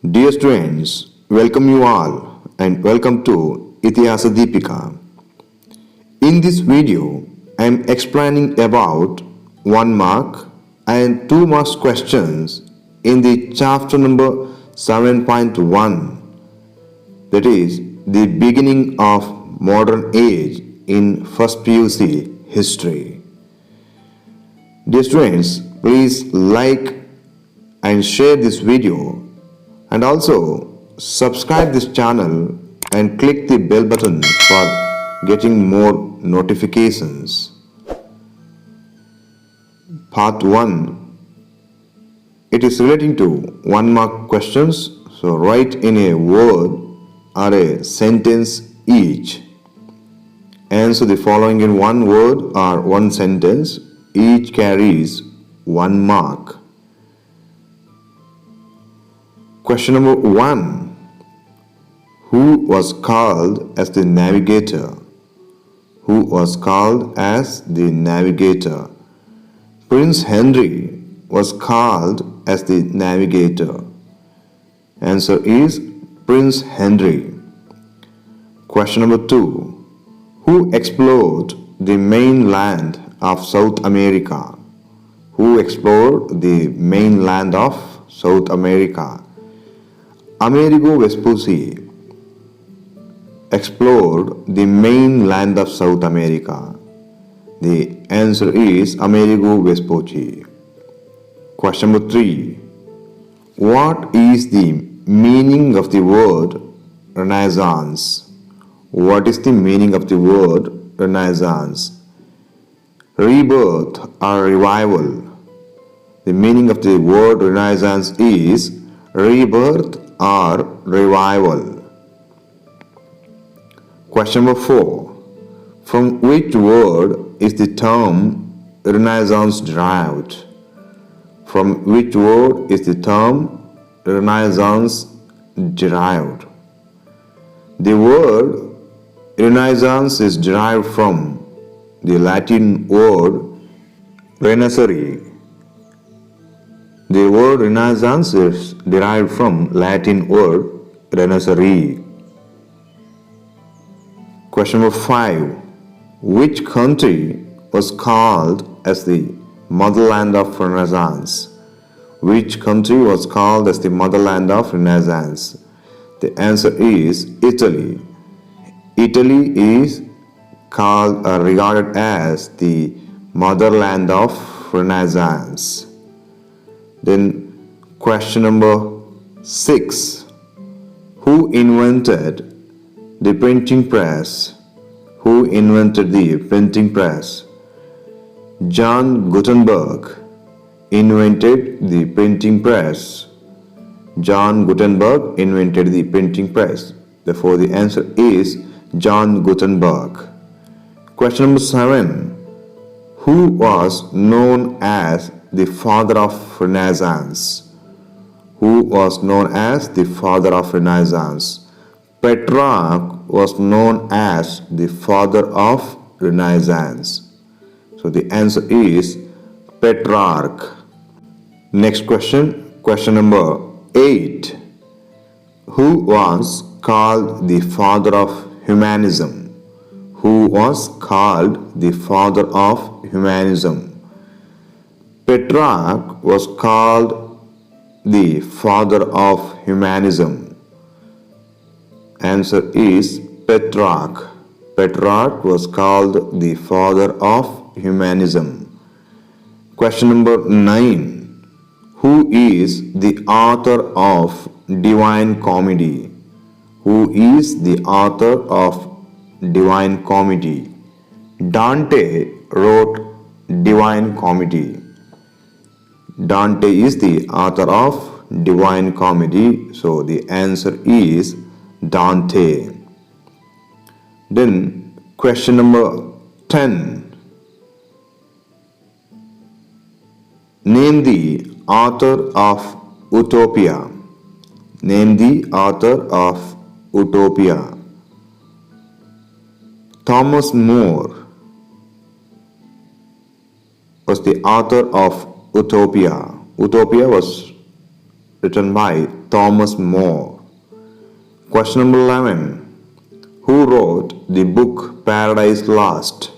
Dear students, welcome you all and welcome to Itihasa Deepika. In this video, I am explaining about 1 mark and 2 marks questions in the chapter number 7.1, that is the beginning of modern age in first PUC history. Dear students, please like and share this video and also subscribe this channel and click the bell button for getting more notifications. Part 1, it is relating to 1 mark questions, so write in a word or a sentence each. Answer the following in 1 word or 1 sentence, each carries 1 mark. Question number 1. Who was called as the navigator? Who was called as the navigator? Prince Henry was called as the navigator. Answer is Prince Henry. Question number 2. Who explored the mainland of South America? Who explored the mainland of South America? Amerigo Vespucci explored the mainland of South America. The answer is Amerigo Vespucci. Question number 3. What is the meaning of the word Renaissance? What is the meaning of the word Renaissance? Rebirth or revival. The meaning of the word Renaissance is rebirth or revival. Question number 4. From which word is the term Renaissance derived? From which word is the term Renaissance derived? The word Renaissance is derived from the Latin word renaissere. The word Renaissance is derived from Latin word renaissere. Question number 5. Which country was called as the motherland of Renaissance? Which country was called as the motherland of Renaissance? The answer is Italy. Italy is called or regarded as the motherland of Renaissance. Then question number 6. Who invented the printing press? Who invented the printing press? John Gutenberg invented the printing press. John Gutenberg invented the printing press. Therefore, the answer is John Gutenberg. Question number 7. Who was known as the father of Renaissance? Who was known as the father of Renaissance? Petrarch was known as the father of Renaissance. So the answer is Petrarch. Next question, question number 8. Who was called the father of humanism? Who was called the father of humanism? Petrarch was called the father of humanism. Answer is Petrarch. Petrarch was called the father of humanism. Question number 9. Who is the author of Divine Comedy? Who is the author of Divine Comedy? Dante wrote Divine Comedy. Dante is the author of Divine Comedy, so the answer is Dante. Then question number 10. Name the author of Utopia. Name the author of Utopia. Thomas More was the author of Utopia. Utopia was written by Thomas More. Question number 11. Who wrote the book Paradise Lost?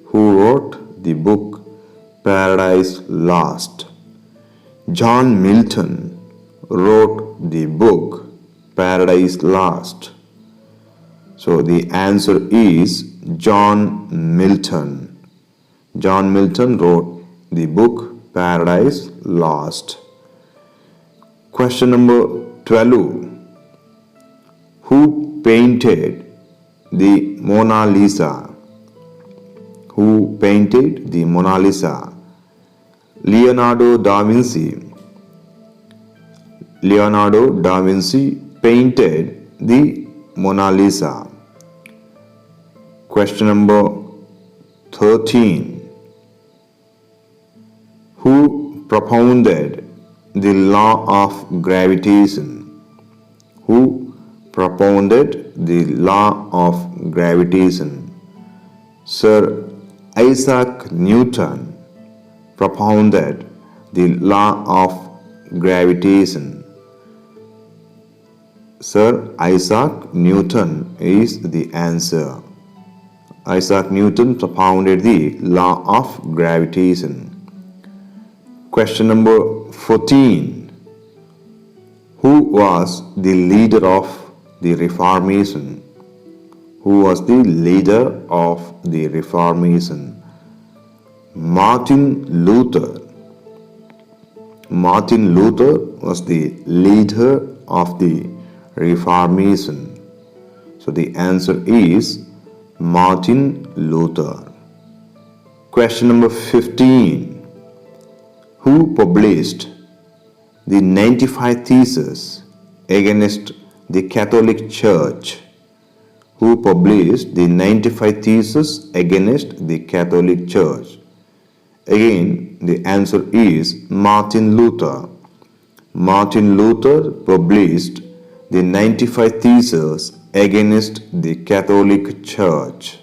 Who wrote the book Paradise Lost? John Milton wrote the book Paradise Lost. So the answer is John Milton. John Milton wrote the book Paradise Lost. Question number 12. Who painted the Mona Lisa? Who painted the Mona Lisa? Leonardo da Vinci. Leonardo da Vinci painted the Mona Lisa. Question number 13. Who propounded the law of gravitation? Who propounded the law of gravitation? Sir Isaac Newton propounded the law of gravitation. Sir Isaac Newton is the answer. Isaac Newton propounded the law of gravitation. Question number 14. Who was the leader of the Reformation? Who was the leader of the Reformation? Martin Luther. Martin Luther was the leader of the Reformation. So the answer is Martin Luther. Question number 15. Who published the 95 Theses against the Catholic Church? Who published the 95 Theses against the Catholic Church? Again, the answer is Martin Luther. Martin Luther published the 95 Theses against the Catholic Church.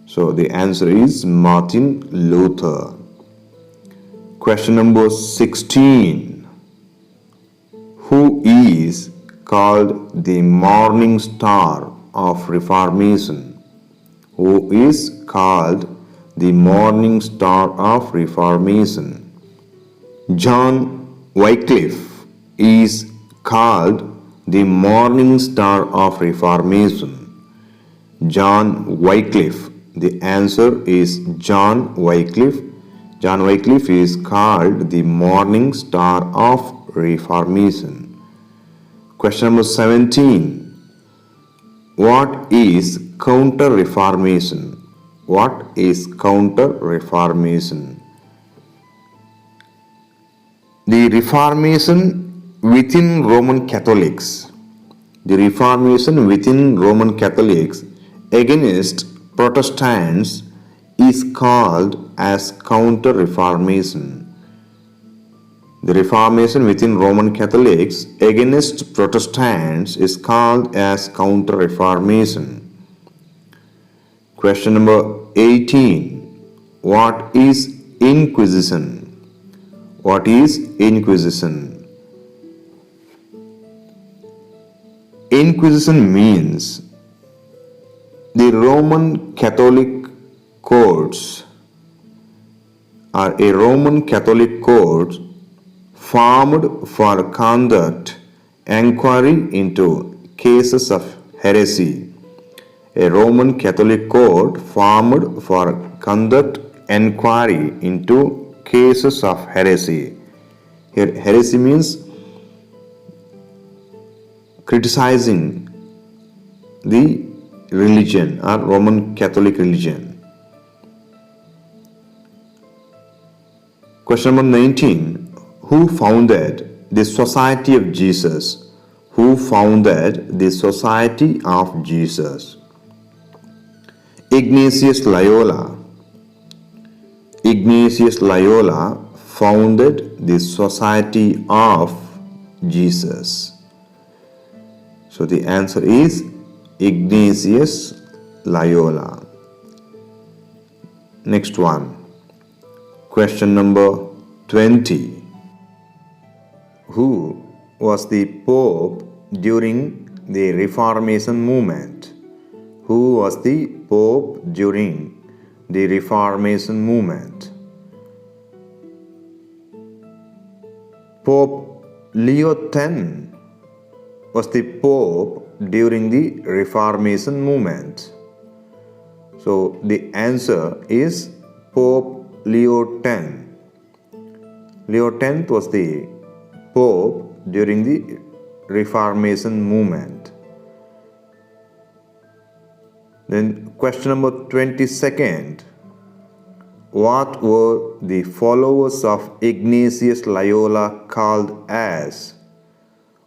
So the answer is Martin Luther. Question number 16. Who is called the morning star of Reformation? Who is called the morning star of Reformation? John Wycliffe is called the morning star of Reformation. John Wycliffe. The answer is John Wycliffe. John Wycliffe is called the morning star of Reformation. Question number 17. What is Counter-Reformation? What is Counter-Reformation? The Reformation within Roman Catholics. The Reformation within Roman Catholics against Protestants is called as Counter-Reformation. The Reformation within Roman Catholics against Protestants is called as Counter-Reformation. Question number 18. What is Inquisition? What is Inquisition? Inquisition means the Roman Catholic courts are a Roman Catholic court formed for conduct inquiry into cases of heresy. A Roman Catholic court formed for conduct inquiry into cases of heresy. Here, heresy means criticizing the religion or Roman Catholic religion. Question number 19. Who founded the Society of Jesus? Who founded the Society of Jesus? Ignatius Loyola. Ignatius Loyola founded the Society of Jesus. So the answer is Ignatius Loyola. Next one. Question number 20. Who was the Pope during the Reformation movement? Who was the Pope during the Reformation movement? Pope Leo X was the Pope during the Reformation movement. So the answer is Pope Leo X. Leo X was the Pope during the Reformation movement. Then question number 22nd. What were the followers of Ignatius Loyola called as?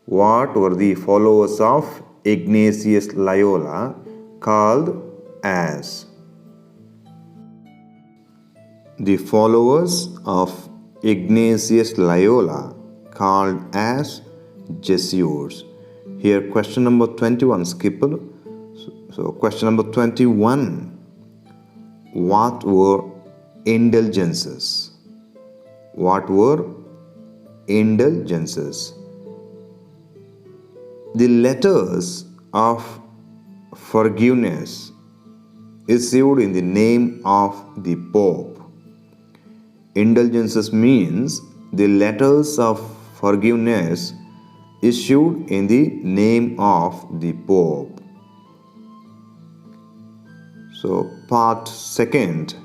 What were the followers of Ignatius Loyola called as? The followers of Ignatius Loyola called as Jesuits. Here question number 21 skipped. So question number 21. What were indulgences? What were indulgences? The letters of forgiveness issued in the name of the Pope. Indulgences means the letters of forgiveness issued in the name of the Pope. So part second.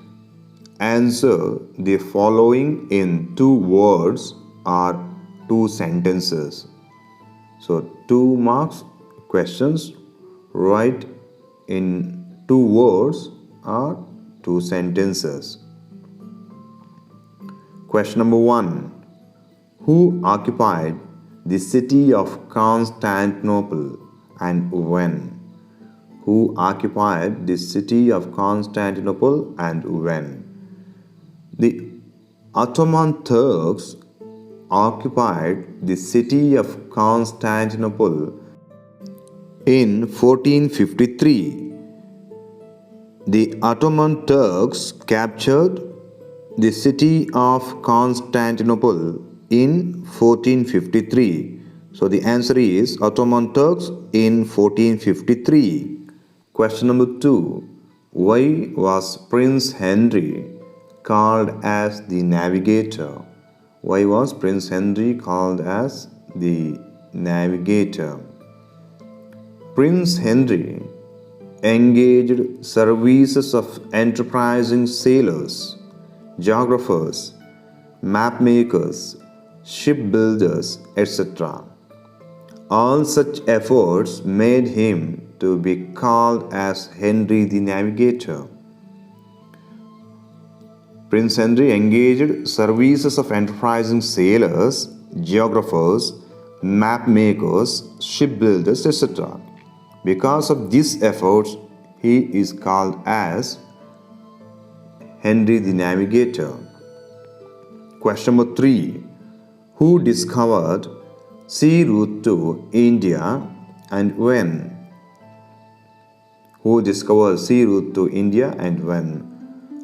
Answer the following in 2 words or 2 sentences. So 2 marks questions, write in 2 words or 2 sentences. Question number 1. Who occupied the city of Constantinople and when? Who occupied the city of Constantinople and when? The Ottoman Turks occupied the city of Constantinople in 1453. The Ottoman Turks captured the city of Constantinople in 1453. So the answer is Ottoman Turks in 1453. Question number 2. Why was Prince Henry called as the navigator? Why was Prince Henry called as the navigator? Prince Henry engaged services of enterprising sailors, geographers, map makers, shipbuilders, etc. All such efforts made him to be called as Henry the Navigator. Prince Henry engaged services of enterprising sailors, geographers, map makers, shipbuilders, etc. Because of these efforts, he is called as Henry the Navigator. Question number 3. Who discovered sea route to India and when? Who discovered sea route to India and when?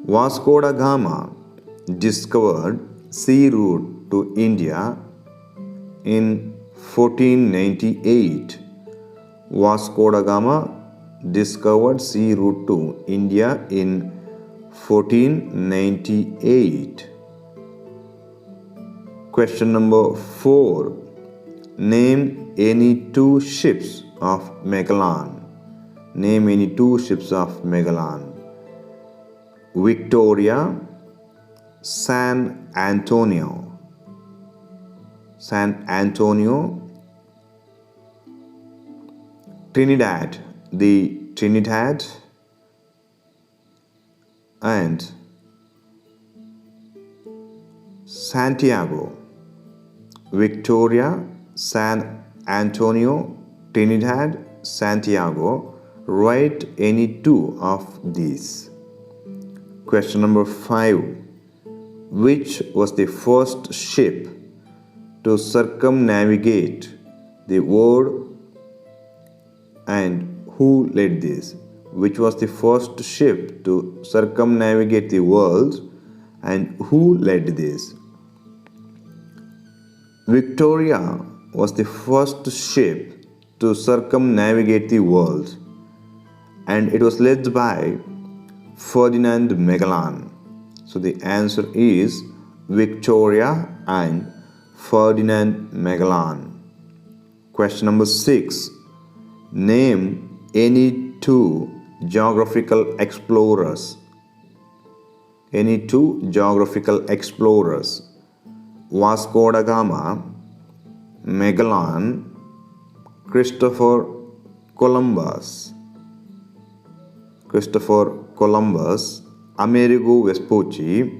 Vasco da Gama discovered sea route to India in 1498. Vasco da Gama discovered sea route to India in 1498. Question number 4. Name any 2 ships of Magellan. Name any 2 ships of Magellan. Victoria, San Antonio. San Antonio. Trinidad, the Trinidad, and Santiago. Victoria, San Antonio, Trinidad, Santiago. Write any 2 of these. Question number 5. Which was the first ship to circumnavigate the world and who led this? Which was the first ship to circumnavigate the world and who led this? Victoria was the first ship to circumnavigate the world, and it was led by Ferdinand Magellan. So the answer is Victoria and Ferdinand Magellan. Question number 6. Name any two geographical explorers. Any two geographical explorers. Vasco da Gama, Magellan, Christopher Columbus. Christopher Columbus, Amerigo Vespucci,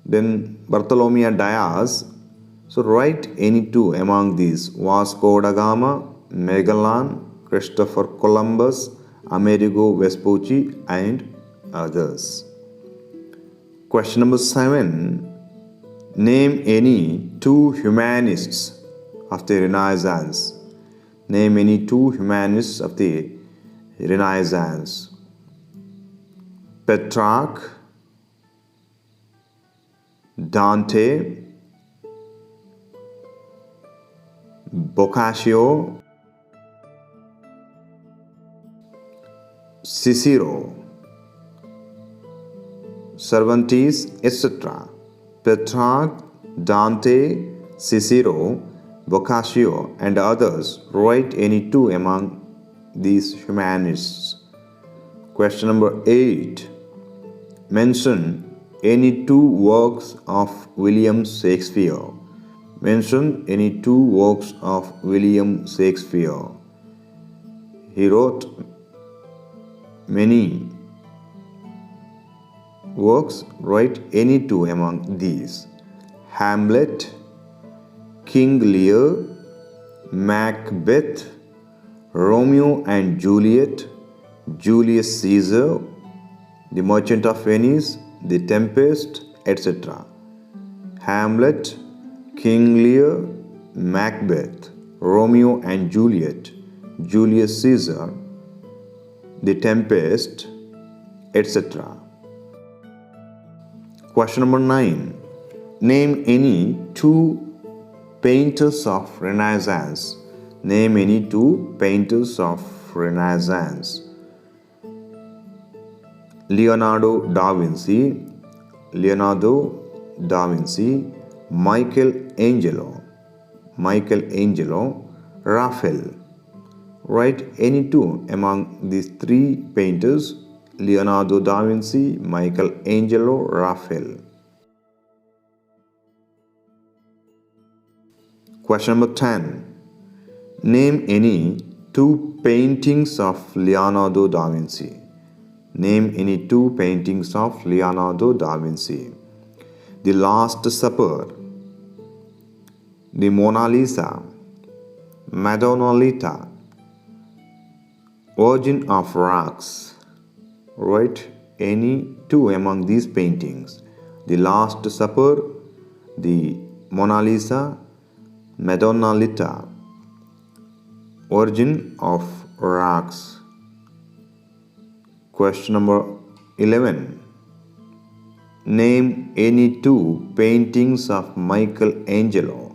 then Bartholomew Diaz. So write any two among these: Vasco da Gama, Magellan, Christopher Columbus, Amerigo Vespucci, and others. Question number 7. Name any two humanists of the Renaissance. Name any two humanists of the Renaissance. Petrarch, Dante, Boccaccio, Cicero, Cervantes, etc. Petrarch, Dante, Cicero, Boccaccio, and others. Write any two among these humanists. Question number 8. Mention any two works of William Shakespeare. Mention any two works of William Shakespeare. He wrote many works. Write any two among these: Hamlet, King Lear, Macbeth, Romeo and Juliet, Julius Caesar, The Merchant of Venice, The Tempest, etc. Hamlet, King Lear, Macbeth, Romeo and Juliet, Julius Caesar, The Tempest, etc. Question number 9. Name any two painters of Renaissance. Name any two painters of Renaissance. Leonardo da Vinci, Michelangelo, Raphael. Write any two among these three painters: Leonardo da Vinci, Michelangelo, Raphael. Question number 10. Name any two paintings of Leonardo da Vinci. Name any two paintings of Leonardo da Vinci. The Last Supper, the Mona Lisa, Madonna Lita, Virgin of Rocks. Write any two among these paintings: The Last Supper, the Mona Lisa, Madonna Lita, Virgin of Rocks. Question number 11. Name any two paintings of Michelangelo.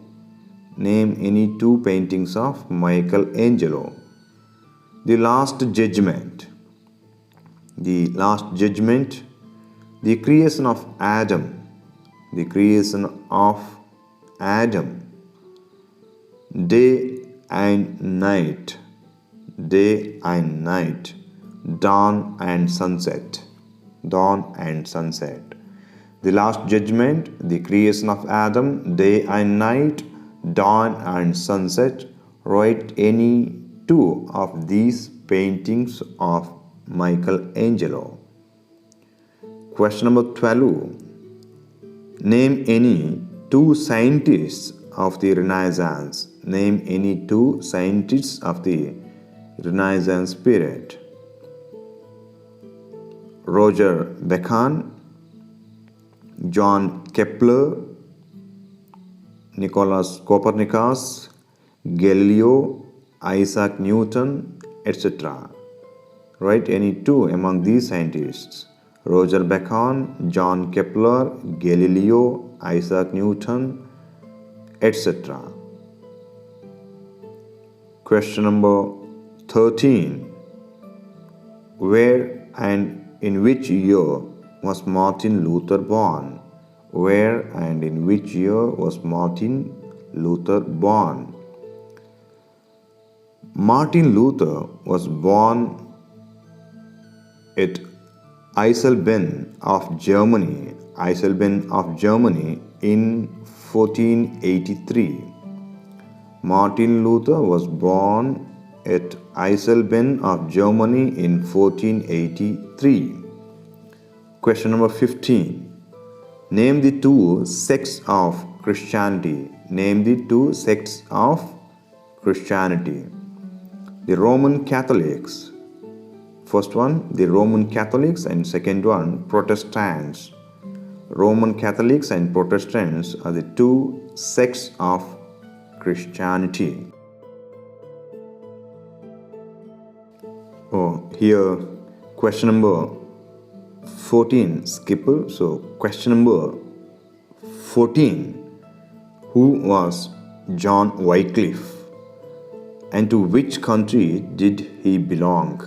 Name any two paintings of Michelangelo. The Last Judgment. The Last Judgment. The Creation of Adam. The Creation of Adam. Day and Night. Day and Night. Dawn and Sunset. Dawn and Sunset. The Last Judgment, the Creation of Adam, Day and Night, Dawn and Sunset. Write any two of these paintings of Michelangelo. Question number 12. Name any two scientists of the Renaissance. Name any two scientists of the Renaissance period. Roger Bacon, John Kepler, Nicholas Copernicus, Galileo, Isaac Newton, etc. Write any two among these scientists: Roger Bacon, John Kepler, Galileo, Isaac Newton, etc. Question number 13. Where and in which year was Martin Luther born? Where and in which year was Martin Luther born? Martin Luther was born at Eisleben of Germany in 1483. Martin Luther was born at Eisleben of Germany in 1483. Question number 15. Name the two sects of Christianity. Name the two sects of Christianity. The Roman Catholics. First one, the Roman Catholics, and second one, Protestants. Roman Catholics and Protestants are the two sects of Christianity. Here question number 14, skipper. So question number 14. Who was John Wycliffe, and to which country did he belong?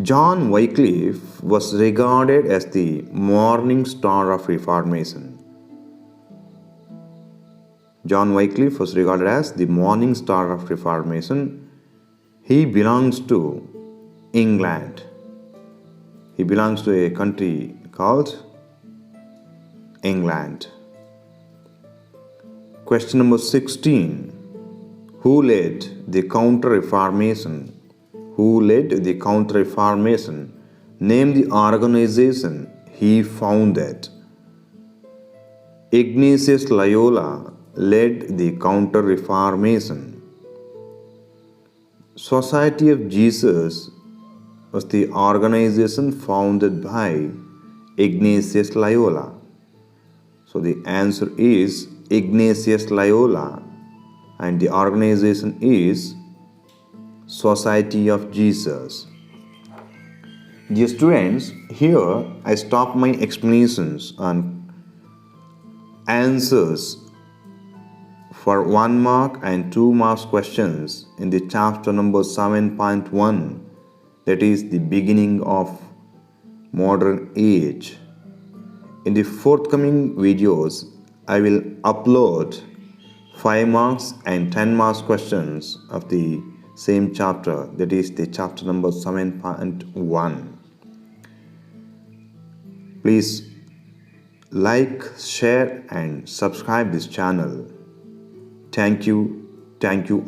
John Wycliffe was regarded as the morning star of Reformation. John Wycliffe was regarded as the morning star of Reformation. He belongs to England. He belongs to a country called England. Question number 16. Who led the Counter-Reformation? Who led the Counter-Reformation? Name the organization he founded. Ignatius Loyola led the Counter-Reformation. Society of Jesus was the organization founded by Ignatius Loyola. So the answer is Ignatius Loyola, and the organization is Society of Jesus. Dear students, here I stop my explanations and answers for 1 mark and 2 marks questions in the chapter number 7.1, that is the beginning of modern age. In the forthcoming videos, I will upload 5 marks and 10 marks questions of the same chapter, that is the chapter number 7.1. Please like, share and subscribe this channel. Thank you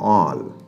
all.